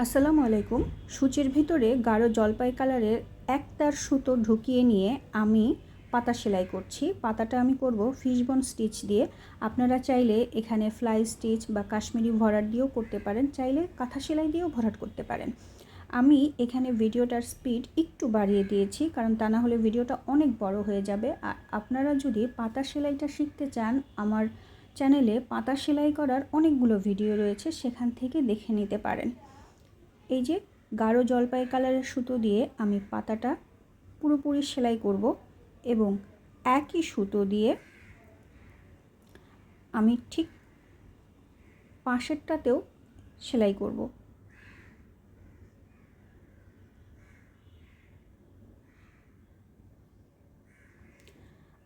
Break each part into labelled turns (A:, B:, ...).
A: আসসালামু আলাইকুম। সূচের ভিতরে গাঢ় জলপাই কালারের এক তার সুতো ঢুকিয়ে নিয়ে আমি পাতা সেলাই করছি। পাতাটা আমি করব ফিশবোন স্টিচ দিয়ে। আপনারা চাইলে এখানে ফ্লাই স্টিচ বা কাশ্মীরি ভরাট দিয়েও করতে পারেন, চাইলে কাঁথা সেলাই দিয়েও ভরাট করতে পারেন। আমি এখানে ভিডিওটার স্পিড একটু বাড়িয়ে দিয়েছি, কারণ তা না হলে ভিডিওটা অনেক বড় হয়ে যাবে। আর আপনারা যদি পাতা সেলাইটা শিখতে চান, আমার চ্যানেলে পাতা সেলাই করার অনেকগুলো ভিডিও রয়েছে, সেখান থেকে দেখে নিতে পারেন। এই যে গাঢ় জলপাই কালারের সুতো দিয়ে আমি পাতাটা পুরোপুরি সেলাই করব এবং একই সুতো দিয়ে আমি ঠিক পাশেরটাতেও সেলাই করব।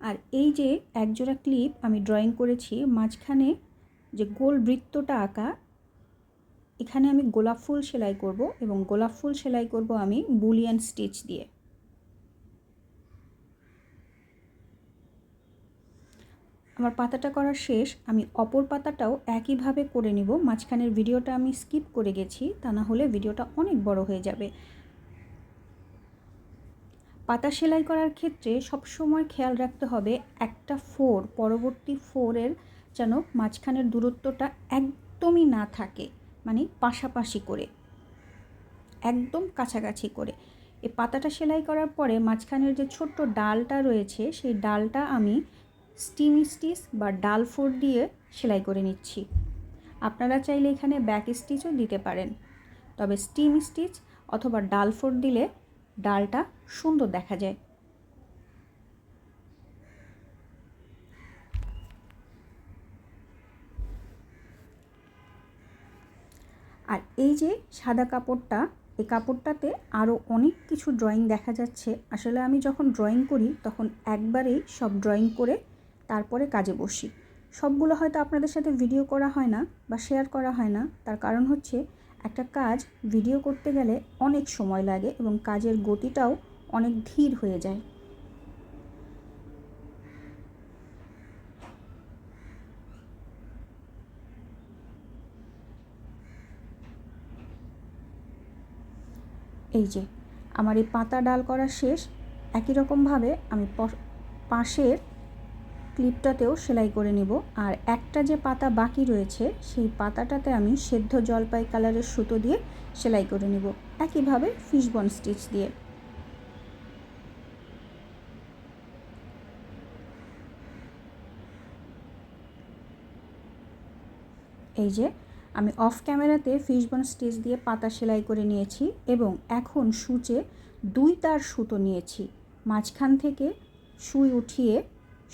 A: আর এই যে একজোড়া ক্লিপ আমি ড্রয়িং করেছি, মাঝখানে যে গোল বৃত্তটা আঁকা, এখানে আমি গোলাপ ফুল সেলাই করব এবং গোলাপ ফুল সেলাই করব আমি বুলিয়ান স্টিচ দিয়ে। আমার পাতাটা করা শেষ। আমি অপর পাতাটাও একইভাবে করে নিব। মাঝখানের ভিডিওটা আমি স্কিপ করে গেছি, তা না হলে ভিডিওটা অনেক বড় হয়ে যাবে। পাতা সেলাই করার ক্ষেত্রে সবসময় খেয়াল রাখতে হবে একটা ফোর পরবর্তী ফোরের যেন মাঝখানের দূরত্বটা একদমই না থাকে, মানে পাশাপাশি করে, একদম কাছাকাছি করে। এই পাতাটা সেলাই করার পরে মাঝখানের যে ছোট্ট ডালটা রয়েছে, সেই ডালটা আমি স্টিম স্টিচ বা ডাল ফোর দিয়ে সেলাই করে নিচ্ছি। আপনারা চাইলে এখানে ব্যাক স্টিচও দিতে পারেন, তবে স্টিম স্টিচ অথবা ডাল ফোর দিলে ডালটা সুন্দর দেখা যায়। আর এই যে সাদা কাপড়টা, এই কাপড়টাতে আরও অনেক কিছু ড্রয়িং দেখা যাচ্ছে। আসলে আমি যখন ড্রয়িং করি তখন একবারেই সব ড্রয়িং করে তারপরে কাজে বসি। সবগুলো হয়তো আপনাদের সাথে ভিডিও করা হয় না বা শেয়ার করা হয় না, তার কারণ হচ্ছে একটা কাজ ভিডিও করতে গেলে অনেক সময় লাগে এবং কাজের গতিটাও অনেক ধীর হয়ে যায়। এই যে আমার এই পাতা ডাল করা শেষ। একই রকমভাবে আমি পাশের ক্লিপটাতেও সেলাই করে নেব। আর একটা যে পাতা বাকি রয়েছে, সেই পাতাটাতে আমি সেদ্ধ জলপাই কালারের সুতো দিয়ে সেলাই করে নেব, একইভাবে ফিশবোন স্টিচ দিয়ে। এই যে আমি অফ ক্যামেরাতে ফিশবোন স্টিচ দিয়ে পাতা সেলাই করে নিয়েছি এবং এখন সূচে 2 তার সুতো নিয়েছি। মাঝখান থেকে সুই উঠিয়ে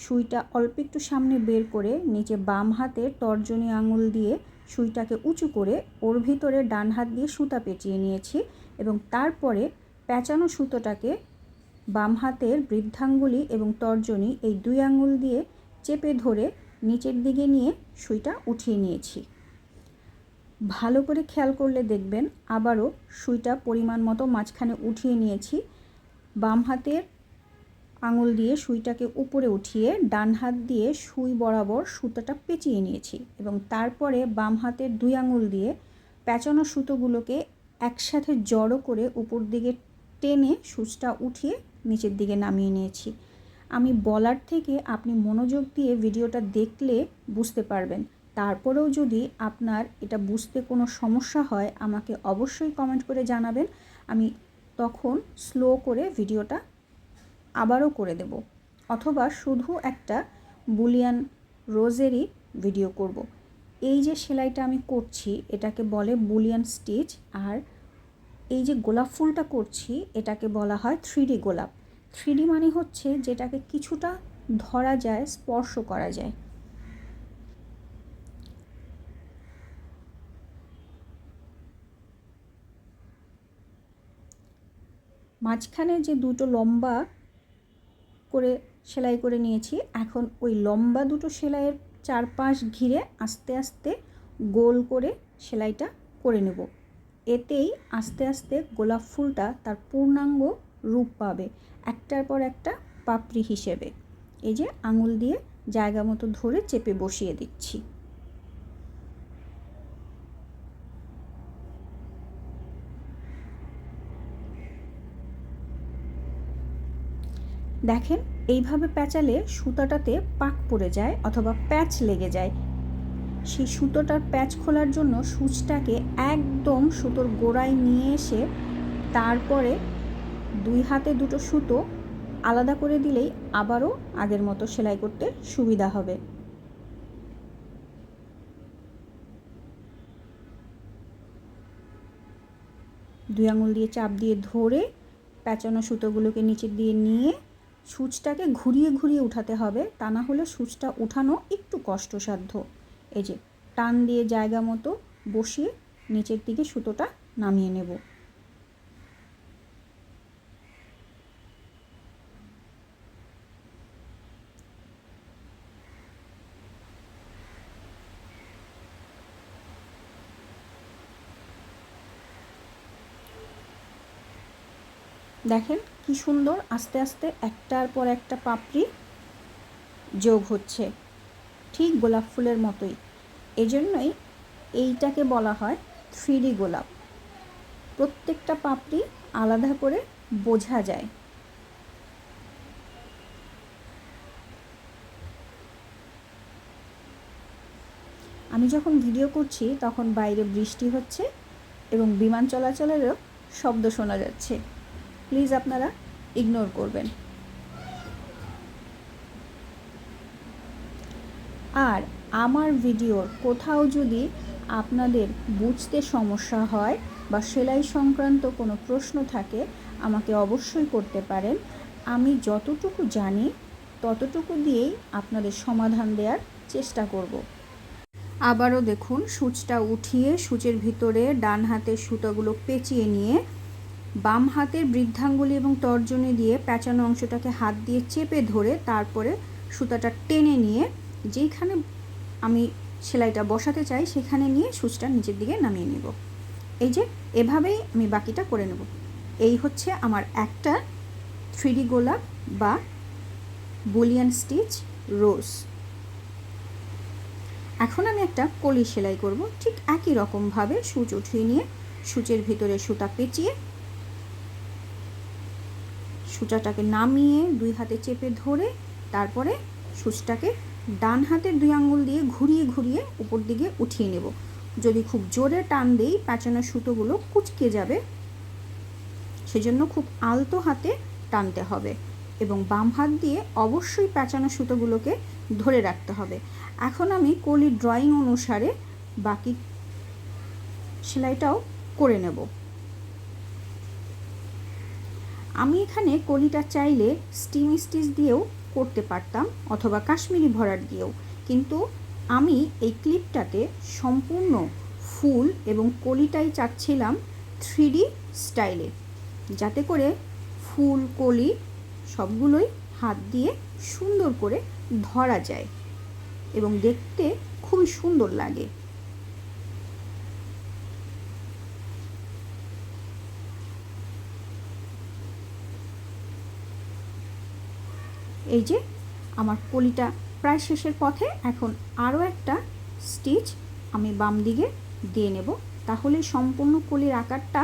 A: সুইটা অল্প একটু সামনে বের করে নিচে বাম হাতের তর্জনী আঙুল দিয়ে সুইটাকে উঁচু করে ওর ভিতরে ডান হাত দিয়ে সুতা পেঁচিয়ে নিয়েছি এবং তারপরে পেঁচানো সুতোটাকে বাম হাতের বৃদ্ধাঙ্গুলি এবং তর্জনী এই 2 আঙুল দিয়ে চেপে ধরে নিচের দিকে নিয়ে সুইটা উঠিয়ে নিয়েছি। ভালো করে খেয়াল করলে দেখবেন আবারও সুইটা পরিমাণ মতো মাঝখানে উঠিয়ে নিয়েছি। বাম হাতের আঙুল দিয়ে সুইটাকে উপরে উঠিয়ে ডান হাত দিয়ে সুই বরাবর সুতোটা পেঁচিয়ে নিয়েছি এবং তারপরে বাম হাতের 2 আঙুল দিয়ে পেঁচানো সুতোগুলোকে একসাথে জড়ো করে উপর দিকে টেনে সুচটা উঠিয়ে নিচের দিকে নামিয়ে নিয়েছি। আমি বলার থেকে আপনি মনোযোগ দিয়ে ভিডিওটা দেখলে বুঝতে পারবেন। তারপরেও যদি আপনার এটা বুঝতে কোনো সমস্যা হয়, আমাকে অবশ্যই কমেন্ট করে জানাবেন। আমি তখন স্লো করে ভিডিওটা আবারও করে দেব, অথবা শুধু একটা বুলিয়ান রোজেরই ভিডিও করব। এই যে সেলাইটা আমি করছি এটাকে বলে বুলিয়ান স্টিচ। আর এই যে গোলাপ ফুলটা করছি এটাকে বলা হয় 3D গোলাপ। 3D মানে হচ্ছে যেটাকে কিছুটা ধরা যায়, স্পর্শ করা যায়। মাঝখানে যে দুটো লম্বা করে সেলাই করে নিয়েছি, এখন ওই লম্বা দুটো সেলাইয়ের চারপাশ ঘিরে আস্তে আস্তে গোল করে সেলাইটা করে নেব। এতেই আস্তে আস্তে গোলাপ ফুলটা তার পূর্ণাঙ্গ রূপ পাবে, একটার পর একটা পাপড়ি হিসেবে। এই যে আঙুল দিয়ে জায়গা মতো ধরে চেপে বসিয়ে দিচ্ছি। দেখেন এইভাবে প্যাঁচালে সুতাটাতে পাক পড়ে যায় অথবা প্যাচ লেগে যায়। সেই সুতোটার প্যাচ খোলার জন্য সূচটাকে একদম সুতোর গোড়ায় নিয়ে এসে তারপরে 2 হাতে 2টো সুতো আলাদা করে দিলেই আবারও আগের মতো সেলাই করতে সুবিধা হবে। দুই আঙুল দিয়ে চাপ দিয়ে ধরে প্যাঁচানো সুতোগুলোকে নিচের দিয়ে নিয়ে সূচটাকে ঘুরিয়ে ঘুরিয়ে উঠাতে হবে, তা না হলে সূচটা উঠানো একটু কষ্টসাধ্য। এই যে টান দিয়ে জায়গা মতো বসিয়ে নিচের দিকে সুতোটা নামিয়ে নেব। দেখেন কি সুন্দর আস্তে আস্তে একটার পর একটা পাপড়ি যোগ হচ্ছে, ঠিক গোলাপ ফুলের মতোই। এজন্যই এইটাকে বলা হয় 3D গোলাপ। প্রত্যেকটা পাপড়ি আলাদা করে বোঝা যায়। আমি যখন ভিডিও করছি তখন বাইরে বৃষ্টি হচ্ছে এবং বিমান চলাচলেরও শব্দ শোনা যাচ্ছে, প্লিজ আপনারা ইগনোর করবেন। আর আমার ভিডিওর কোথাও যদি আপনাদের বুঝতে সমস্যা হয় বা সেলাই সংক্রান্ত কোনো প্রশ্ন থাকে আমাকে অবশ্যই করতে পারেন। আমি যতটুকু জানি ততটুকু দিয়েই আপনাদের সমাধান দেওয়ার চেষ্টা করব। আবারও দেখুন সূচটা উঠিয়ে সূচের ভিতরে ডান হাতের সুতাগুলো পেঁচিয়ে নিয়ে বাম হাতের বৃদ্ধাঙ্গুলি এবং তর্জনী দিয়ে প্যাঁচানো অংশটাকে হাত দিয়ে চেপে ধরে তারপরে সুতাটা টেনে নিয়ে যেইখানে আমি সেলাইটা বসাতে চাই সেখানে নিয়ে সূচটা নিচের দিকে নামিয়ে নেব। এই যে এভাবেই আমি বাকিটা করে নেব। এই হচ্ছে আমার একটা 3D গোলাপ বা বুলিয়ান স্টিচ রোজ। এখন আমি একটা কলি সেলাই করব। ঠিক একই রকমভাবে সূচ উঠিয়ে নিয়ে সূচের ভিতরে সুতা পেঁচিয়ে সুতাটাকে নামিয়ে 2 হাতে চেপে ধরে তারপরে সূচটাকে ডান হাতের 2 আঙ্গুল দিয়ে ঘুরিয়ে ঘুরিয়ে উপর দিকে উঠিয়ে নেব। যদি খুব জোরে টান দেই প্যাঁচানো সুতোগুলো কুঁচকে যাবে, সেজন্য খুব আলতো হাতে টানতে হবে এবং বাম হাত দিয়ে অবশ্যই প্যাঁচানো সুতোগুলোকে ধরে রাখতে হবে। এখন আমি কলি ড্রয়িং অনুসারে বাকি সেলাইটাও করে নেব। আমি এখানে কলিটা চাইলে স্টিম স্টিচ দিয়েও করতে পারতাম অথবা কাশ্মীরি ভরাট দিয়েও, কিন্তু আমি এই ক্লিপটাতে সম্পূর্ণ ফুল এবং কলিটাই চাচ্ছিলাম 3D স্টাইলে, যাতে করে ফুল কলি সবগুলোই হাত দিয়ে সুন্দর করে ধরা যায় এবং দেখতে খুবই সুন্দর লাগে। এই যে আমার কলিটা প্রায় শেষের পথে। এখন আরও একটা স্টিচ আমি বাম দিকে দিয়ে নেব, তাহলে সম্পূর্ণ কলির আকারটা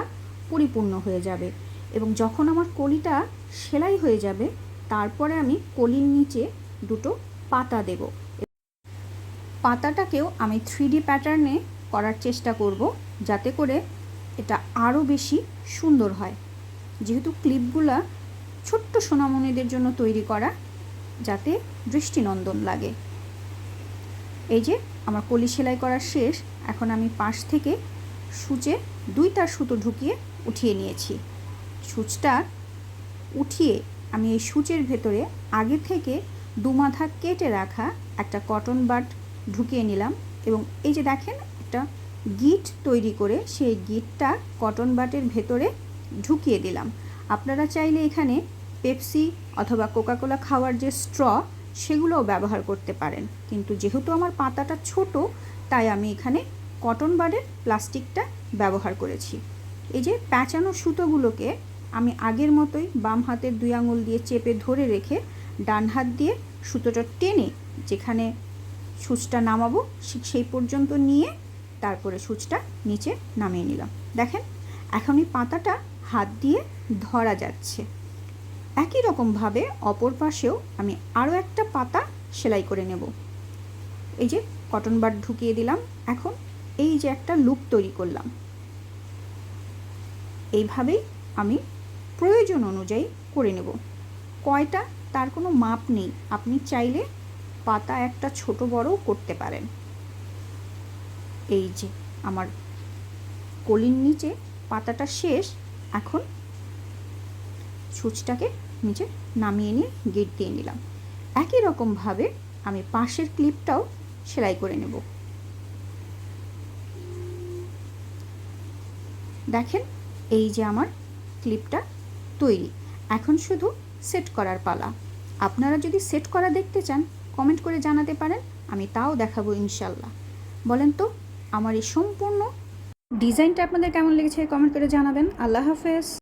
A: পরিপূর্ণ হয়ে যাবে। এবং যখন আমার কলিটা সেলাই হয়ে যাবে তারপরে আমি কলির নিচে 2টো পাতা দেব। পাতাটাকেও আমি 3D প্যাটার্নে করার চেষ্টা করব, যাতে করে এটা আরও বেশি সুন্দর হয়। যেহেতু ক্লিপগুলা ছোট্ট সোনামণিদের জন্য তৈরি করা, যাতে দৃষ্টিনন্দন লাগে। এই যে আমার কলি সেলাই করা শেষ। এখন আমি পাশ থেকে সূচে 2 তার সুতো ঢুকিয়ে উঠিয়ে নিয়েছি। সূচটা উঠিয়ে আমি এই সূচের ভেতরে আগে থেকে 2 মাথা কেটে রাখা একটা কটন বাড ঢুকিয়ে নিলাম এবং এই যে দেখেন একটা গিট তৈরি করে সেই গিটটা কটন বাটের ভেতরে ঢুকিয়ে দিলাম। আপনারা চাইলে এখানে পেপসি অথবা কোকাকোলা খাওয়ার যে স্ট্র সেগুলোও ব্যবহার করতে পারেন, কিন্তু যেহেতু আমার পাতাটা ছোট তাই আমি এখানে কটন বাডের প্লাস্টিকটা ব্যবহার করেছি। এই যে প্যাঁচানো সুতোগুলোকে আমি আগের মতোই বাম হাতের 2 আঙুল দিয়ে চেপে ধরে রেখে ডান হাত দিয়ে সুতোটা টেনে যেখানে সূচটা নামাবো সেই পর্যন্ত নিয়ে তারপরে সূচটা নিচে নামিয়ে নিলাম। দেখেন এখন এই পাতাটা হাত দিয়ে ধরা যাচ্ছে। একই রকমভাবে অপর পাশেও আমি আরও একটা পাতা সেলাই করে নেব। এই যে কটন বাড ঢুকিয়ে দিলাম। এখন এই যে একটা লুপ তৈরি করলাম, এইভাবেই আমি প্রয়োজন অনুযায়ী করে নেব। কয়টা তার কোনো মাপ নেই, আপনি চাইলে পাতা একটা ছোট বড়ও করতে পারেন। এই যে আমার কলির নিচে পাতাটা শেষ। এখন সূচটাকে নিচে নামিয়ে নিয়ে গিট দিয়ে নিলাম। একই রকমভাবে আমি পাশের ক্লিপটাও সেলাই করে নেব। দেখেন এই যে আমার ক্লিপটা তৈরি। এখন শুধু সেট করার পালা। আপনারা যদি সেট করা দেখতে চান কমেন্ট করে জানাতে পারেন, আমি তাও দেখাবো ইনশাল্লাহ। বলেন তো আমার এই সম্পূর্ণ ডিজাইনটা আপনাদের কেমন লেগেছে কমেন্ট করে জানাবেন। আল্লাহ হাফেজ।